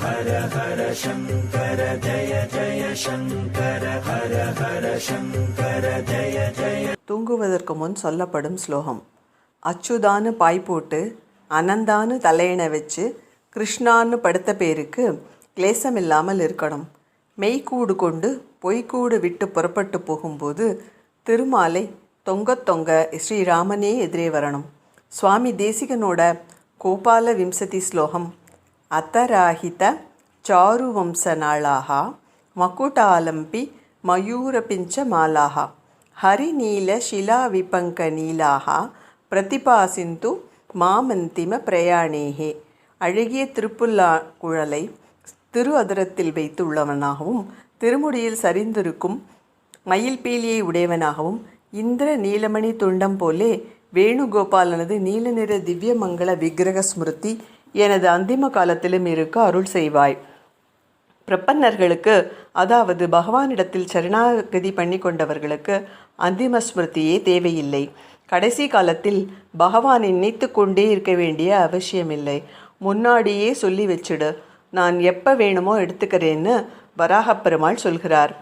ஹர ஹர சங்கர ஜய ஜய சங்கர ஹர ஹர சங்கர ஜய ஜய. தூங்குவதற்கு முன் சொல்லப்படும் ஸ்லோகம். அச்சுதான்னு பாய் போட்டு அனந்தான்னு தலையணை வச்சு கிருஷ்ணான்னு படுத்த பேருக்கு கிளேசம் இல்லாமல் இருக்கணும். மெய்கூடு கொண்டு பொய்கூடு விட்டு புறப்பட்டு போகும்போது திருமாலை தொங்க ஸ்ரீராமனே எதிரே வரணும். சுவாமி தேசிகனோட கோபால விம்சதி ஸ்லோகம். அத்தராஹித சாருவம்ச நாளாக மகுடாலம்பி மயூரபிஞ்ச மாலாக ஹரிநீல ஷிலா விபங்க நீலாக பிரதிபாசிந்து மாமந்திம பிரயாணேகே. அழகிய திருப்புல்லா குழலை திரு அதரத்தில் வைத்துள்ளவனாகவும் திருமுடியில் சரிந்திருக்கும் மயில் பீலியை உடையவனாகவும் இந்திர நீலமணி துண்டம் போலே வேணுகோபாலனது நீல நிற திவ்ய மங்கள விக்கிரக ஸ்மிருதி எனது அந்திம காலத்திலும் இருக்க அருள் செய்வாய். பிரபன்னர்களுக்கு, அதாவது பகவானிடத்தில் சரணாகதி பண்ணி கொண்டவர்களுக்கு அந்திம ஸ்மிருதியே தேவையில்லை. கடைசி காலத்தில் பகவானை நினைத்து கொண்டே இருக்க வேண்டிய அவசியமில்லை. முன்னாடியே சொல்லி வச்சுடு, நான் எப்போ வேணுமோ எடுத்துக்கிறேன்னு வராகப்பெருமாள் சொல்கிறார்.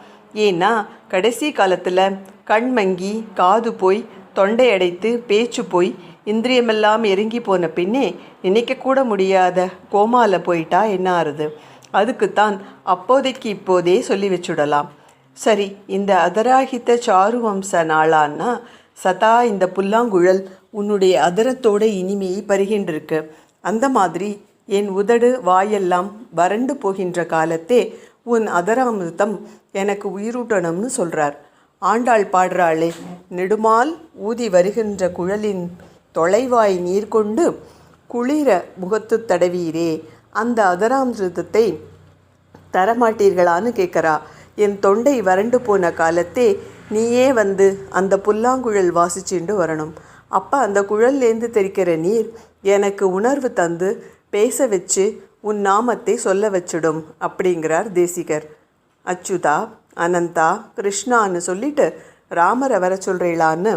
ஏன்னா கடைசி காலத்தில் கண் மங்கி காது போய் தொண்டை அடைத்து பேச்சு போய் இந்திரியமெல்லாம் இறங்கி போன பின்னே நினைக்கக்கூட முடியாத கோமால போயிட்டா என்ன ஆறுது? அதுக்குத்தான் அப்போதைக்கு இப்போதே சொல்லி வச்சுடலாம். சரி, இந்த அதராகித்த சாருவம்ச நாளான்னா சதா இந்த புல்லாங்குழல் உன்னுடைய அதரத்தோட இனிமையை பருகின்றிருக்கு. அந்த மாதிரி என் உதடு வாயெல்லாம் வறண்டு போகின்ற காலத்தே உன் அதராமிர்தம் எனக்கு உயிரூட்டணும்னு சொல்கிறார். ஆண்டாள் பாடுறாளே, நெடுமால் ஊதி வருகின்ற குழலின் தொலைவாய் நீர் கொண்டு குளிர முகத்து தடவீரே, அந்த அதராமிர்தத்தை தரமாட்டீர்களான்னு கேட்குறா. என் தொண்டை வறண்டு போன காலத்தே நீயே வந்து அந்த புல்லாங்குழல் வாசிச்சுண்டு வரணும். அப்போ அந்த குழல்லேருந்து தெரிக்கிற நீர் எனக்கு உணர்வு தந்து பேச வச்சு உன் நாமத்தை சொல்ல வச்சிடும் அப்படிங்கிறார் தேசிகர். அச்சுதா, அனந்தா, கிருஷ்ணான்னு சொல்லிட்டு ராமரை வர சொல்கிறீளான்னு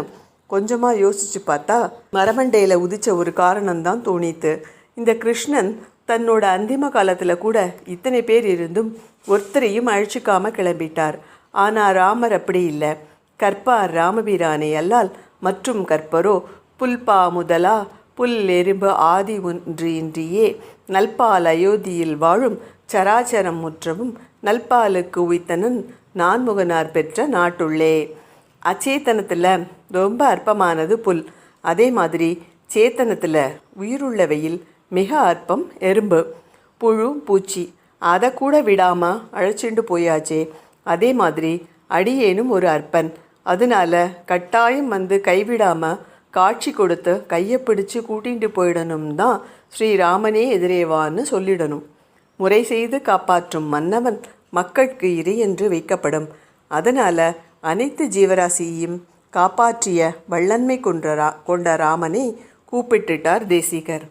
கொஞ்சமாக யோசித்து பார்த்தா மரமண்டையில் உதித்த ஒரு காரணம்தான் தோணித்து. இந்த கிருஷ்ணன் தன்னோட அந்திம காலத்தில் கூட இத்தனை பேர் இருந்தும் ஒருத்தரையும் அழிச்சிக்காமல் கிளம்பிட்டார். ஆனால் ராமர் அப்படி இல்லை. கற்பார் ராமபிரானை அல்லால் மற்றும் கற்பரோ புல்பா முதலா புல் எறும்பு ஆதி ஒன்றியே நல்பால் அயோத்தியில் வாழும் சராச்சரம் முற்றவும் நல்பாலுக்கு உய்த்தனன் நான்முகனார் பெற்ற நாட்டுள்ளே. அச்சேத்தனத்தில் ரொம்ப அற்பமானது புல். அதே மாதிரி சேத்தனத்தில் உயிருள்ளவையில் மிக அற்பம் எறும்பு, புழு, பூச்சி. அதை கூட விடாமல் அழைச்சிண்டு போயாச்சே. அதே மாதிரி அடியேனும் ஒரு அற்பன். அதனால கட்டாயம் வந்து கைவிடாமல் காட்சி கொடுத்து கையை பிடிச்சு கூட்டிகிட்டு போயிடணும் தான் ஸ்ரீராமனே எதிரேவான்னு சொல்லிடணும். முறை செய்து காப்பாற்றும் மன்னவன் மக்களுக்கு இறை என்று வைக்கப்படும். அதனால் அனைத்து ஜீவராசியையும் காப்பாற்றிய வல்லன்மை கொண்ட ராமனை கூப்பிட்டுட்டார் தேசிகர்.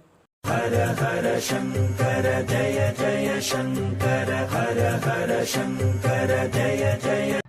ஹர ஹர சங்கர ஜய ஜய சங்கர ஹர ஹர சங்கர ஜய ஜய.